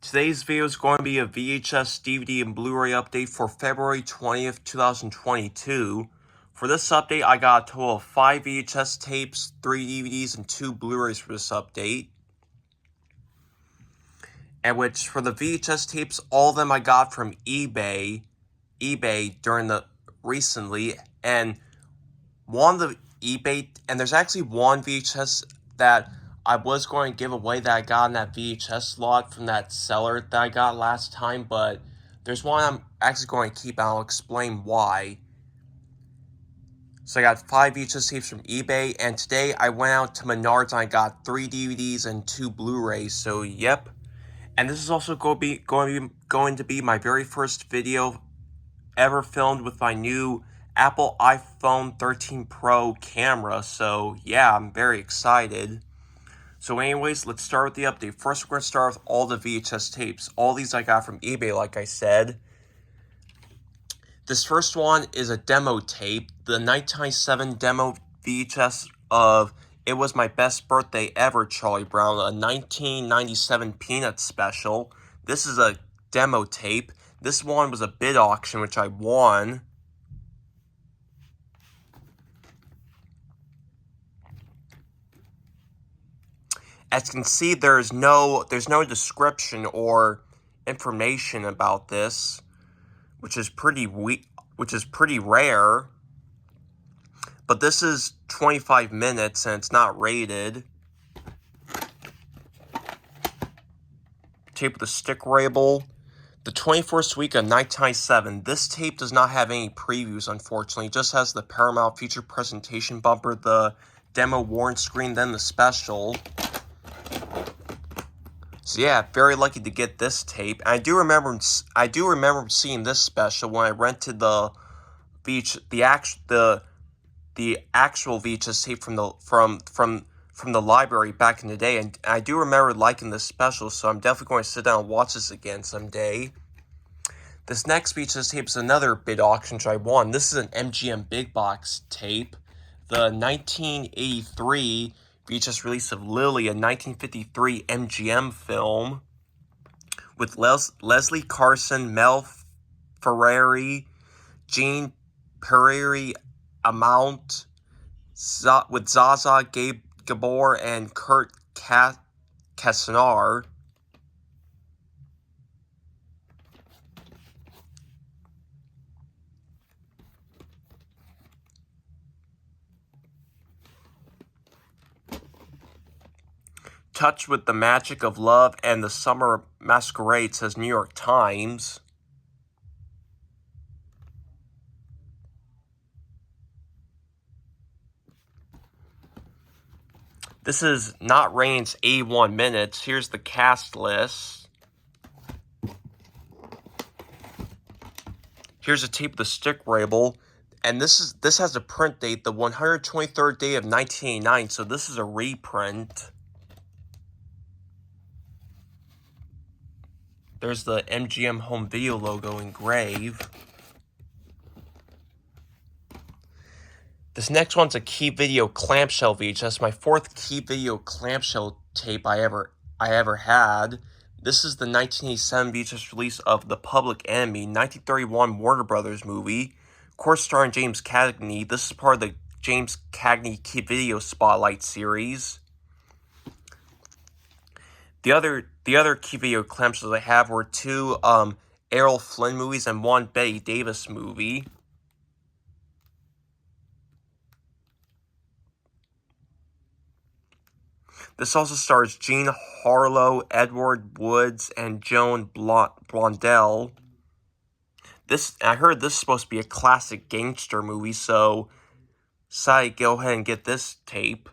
Today's video is going to be a VHS, DVD, and Blu-ray update for February 20th, 2022. For this update, I got a total of 5 VHS tapes, 3 DVDs, and 2 Blu-rays for this update. And which, for the VHS tapes, all of them I got from eBay recently, and there's actually one VHS that I was going to give away that I got in that VHS slot from that seller that I got last time, but there's one I'm actually going to keep, and I'll explain why. So I got 5 VHS tapes from eBay, and today I went out to Menards and I got 3 DVDs and 2 Blu-rays, so yep. And this is also going to be my very first video ever filmed with my new Apple iPhone 13 Pro camera, so yeah, I'm very excited. So anyways, let's start with the update. First, we're going to start with all the VHS tapes. All these I got from eBay, like I said. This first one is a demo tape, the 1997 demo VHS of It Was My Best Birthday Ever, Charlie Brown, a 1997 Peanuts special. This is a demo tape. This one was a bid auction, which I won. As you can see, there's no description or information about this, which is pretty rare. But this is 25 minutes and it's not rated. Tape with a stick label. The 21st week of 1997. This tape does not have any previews, unfortunately. It just has the Paramount feature presentation bumper, the demo warrant screen, then the special. So yeah, very lucky to get this tape. And I do remember seeing this special when I rented the actual VHS tape from the library back in the day, and I do remember liking this special, so I'm definitely going to sit down and watch this again someday. This next VHS tape is another bid auction which I won. This is an MGM Big Box tape, the 1983 VHS release of Lily, a 1953 MGM film with Leslie Carson, Mel Ferrari, Jean Perry Amount, with Zaza Gabor and Kurt Kasner. Touched with the Magic of Love and the Summer Masquerade, says New York Times. This is Not Rain's 81 Minutes. Here's the cast list. Here's a tape with the stick label. And this has a print date, the 123rd day of 1989, so this is a reprint. There's the MGM Home Video logo engraved. This next one's a Key Video clamshell VHS, my 4th Key Video clamshell tape I ever had. This is the 1987 VHS release of The Public Enemy, 1931 Warner Brothers movie. Of course, starring James Cagney. This is part of the James Cagney Key Video Spotlight series. The other Key Video clamshells I have were 2 Errol Flynn movies and 1 Bette Davis movie. This also stars Jean Harlow, Edward Woods, and Joan Blondell. I heard this is supposed to be a classic gangster movie, so decided to go ahead and get this tape.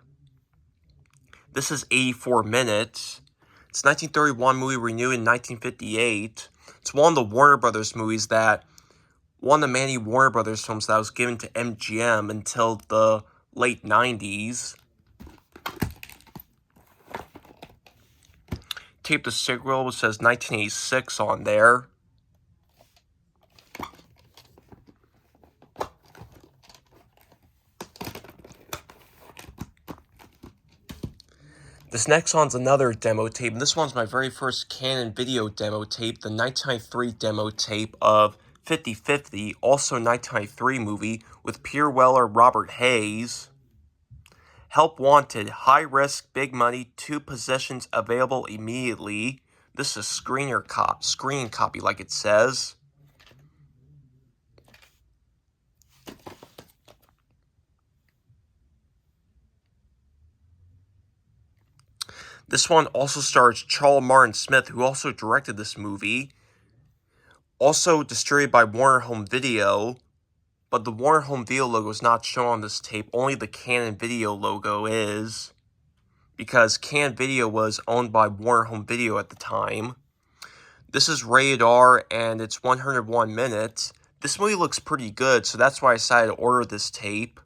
This is 84 minutes. It's a 1931 movie renewed in 1958. It's one of the Warner Brothers movies one of the many Warner Brothers films that was given to MGM until the late 90s. Tape the stick roll, which says 1986 on there. This next one's another demo tape, and this one's my very first Canon video demo tape, the 1993 demo tape of 50/50, also 1993 movie, with Pierre Weller, Robert Hayes. Help wanted, high risk, big money, 2 positions available immediately. This is screening copy like it says. This one also stars Charles Martin Smith, who also directed this movie. Also distributed by Warner Home Video, but the Warner Home Video logo is not shown on this tape. Only the Canon Video logo is, because Canon Video was owned by Warner Home Video at the time. This is rated R, and it's 101 minutes. This movie looks pretty good, so that's why I decided to order this tape.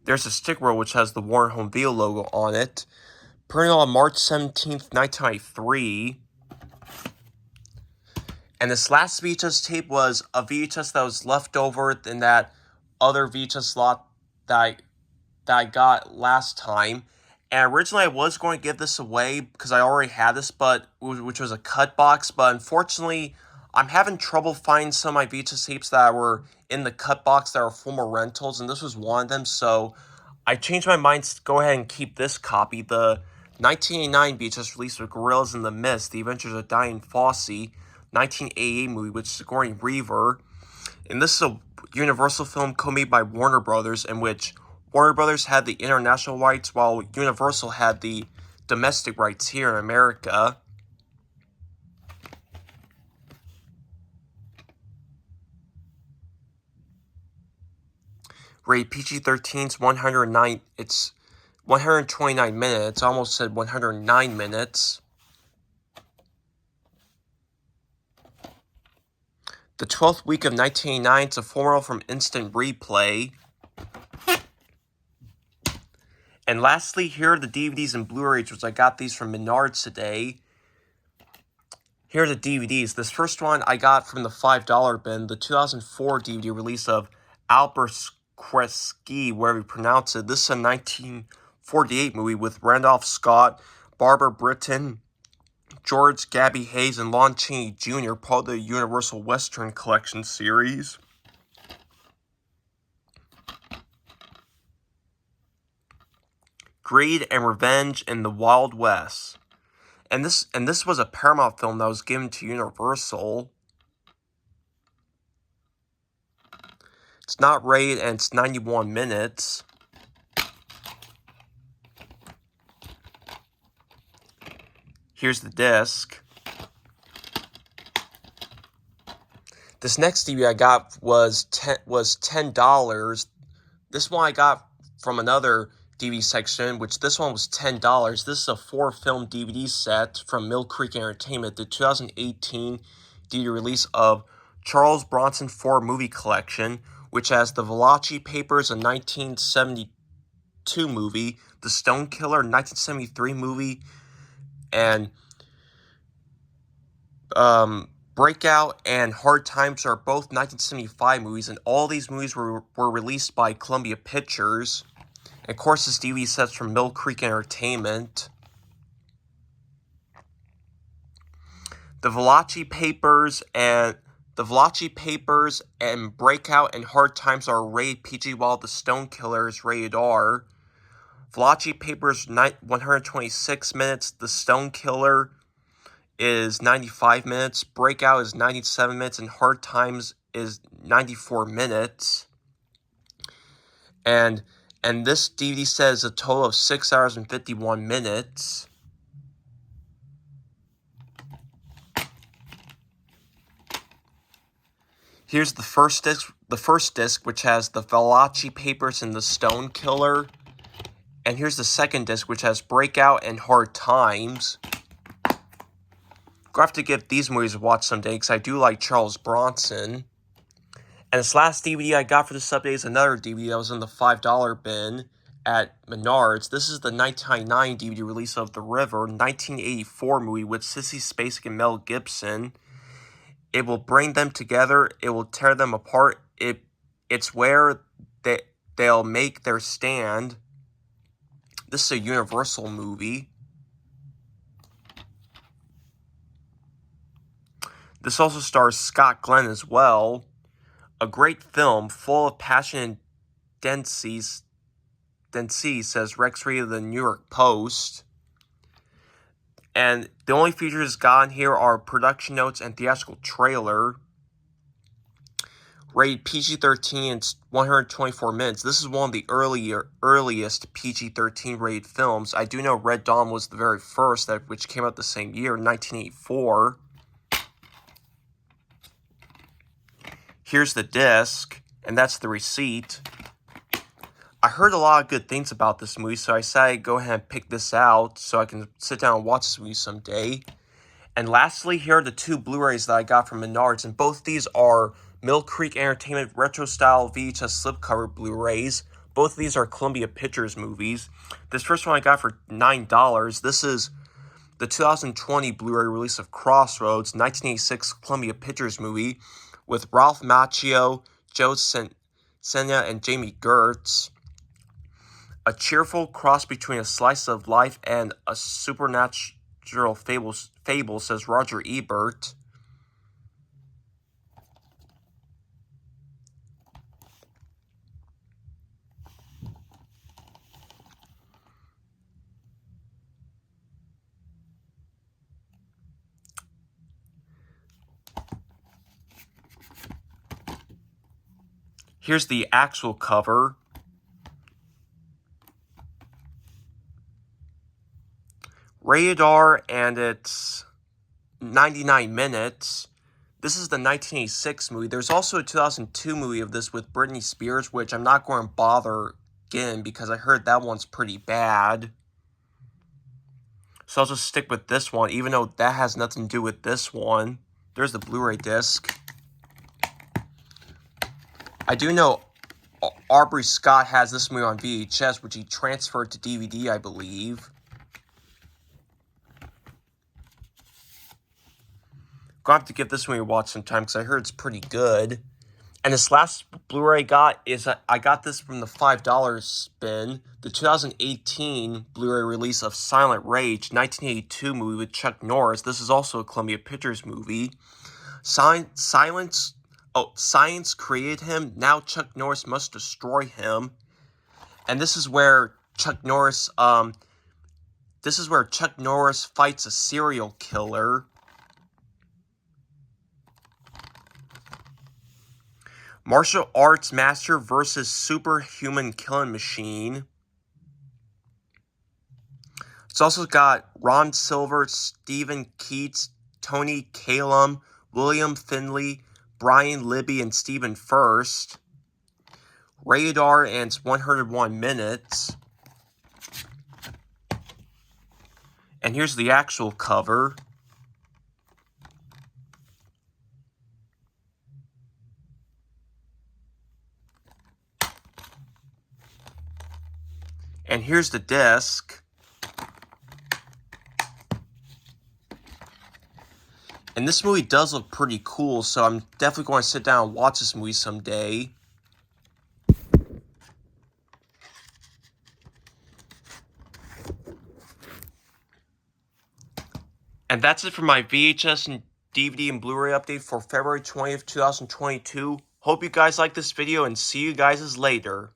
There's a sticker which has the Warner Home Video logo on it. Printed on March 17th, 1993. And this last VHS tape was a VHS that was left over in that other VHS slot that I got last time. And originally I was going to give this away because I already had this, which was a cut box. But unfortunately, I'm having trouble finding some of my VHS tapes that were in the cut box that are former rentals, and this was one of them. So I changed my mind to go ahead and keep this copy, the 1989 VHS release of Gorillas in the Mist, The Adventures of Dian Fossey, 1988 movie with Sigourney Weaver. And this is a Universal film co-made by Warner Brothers, in which Warner Brothers had the international rights while Universal had the domestic rights here in America. Rated PG-13, it's 129 minutes. I almost said 109 minutes. The 12th week of 1989, it's a formula from Instant Replay. And lastly, here are the DVDs and Blu-rays, which I got these from Menards today. Here are the DVDs. This first one I got from the $5 bin, the 2004 DVD release of Albuquerque, wherever you pronounce it. This is a 1948 movie with Randolph Scott, Barbara Britton, George Gabby Hayes, and Lon Chaney Jr., part of the Universal Western Collection series. Greed and Revenge in the Wild West. And this was a Paramount film that was given to Universal. It's not rated, and it's 91 minutes. Here's the disc. This next DVD I got was $10. This one I got from another DVD section, which this one was $10. This is a 4-film DVD set from Mill Creek Entertainment, the 2018 DVD release of Charles Bronson 4 Movie Collection, which has the Valachi Papers, a 1972 movie, The Stone Killer, 1973 movie, and Breakout and Hard Times are both 1975 movies, and all these movies were released by Columbia Pictures. And of course, this DVD set's from Mill Creek Entertainment. The Valachi Papers and Breakout and Hard Times are rated PG, while The Stone Killer is rated R. Valachi Papers 126 minutes. The Stone Killer is 95 minutes. Breakout is 97 minutes, and Hard Times is 94 minutes. And this DVD says a total of 6 hours and 51 minutes. Here's the first disc, which has the Valachi Papers and the Stone Killer. And here's the second disc, which has Breakout and Hard Times. I'm going to have to give these movies a watch someday, because I do like Charles Bronson. And this last DVD I got for this update is another DVD that was in the $5 bin at Menards. This is the 1999 DVD release of The River, 1984 movie with Sissy Spacek and Mel Gibson. It will bring them together. It will tear them apart. It's where they'll make their stand. This is a Universal movie. This also stars Scott Glenn as well. A great film full of passion and density, says Rex Reed of the New York Post. And the only features got in here are production notes and theatrical trailer. Rated PG-13 and 124 minutes. This is one of the earliest PG-13 rated films. I do know Red Dawn was the very first, which came out the same year, 1984. Here's the disc, and that's the receipt. I heard a lot of good things about this movie, so I decided I'd go ahead and pick this out so I can sit down and watch this movie someday. And lastly, here are the two Blu-rays that I got from Menards, and both these are Mill Creek Entertainment retro-style VHS slipcover Blu-rays. Both of these are Columbia Pictures movies. This first one I got for $9. This is the 2020 Blu-ray release of Crossroads, 1986 Columbia Pictures movie, with Ralph Macchio, Joe Sena, and Jamie Gertz. A cheerful cross between a slice of life and a supernatural fable, says Roger Ebert. Here's the actual cover. Rated R, and it's 99 minutes. This is the 1986 movie. There's also a 2002 movie of this with Britney Spears, which I'm not going to bother again because I heard that one's pretty bad. So I'll just stick with this one, even though that has nothing to do with this one. There's the Blu-ray disc. I do know Aubrey Scott has this movie on VHS, which he transferred to DVD, I believe. Gonna have to give this movie a watch sometime because I heard it's pretty good. And this last Blu-ray I got this from the $5 spin. The 2018 Blu-ray release of Silent Rage, 1982 movie with Chuck Norris. This is also a Columbia Pictures movie. Science created him. Now Chuck Norris must destroy him. And this is where Chuck Norris fights a serial killer. Martial arts master versus superhuman killing machine. It's also got Ron Silver, Stephen Keats, Tony Kalem, William Finley, Brian Libby, and Stephen Furst. Rated R, and it's 101 minutes. And here's the actual cover. And here's the disc. And this movie does look pretty cool, so I'm definitely going to sit down and watch this movie someday. And that's it for my VHS and DVD and Blu-ray update for February 20th, 2022. Hope you guys like this video, and see you guys later.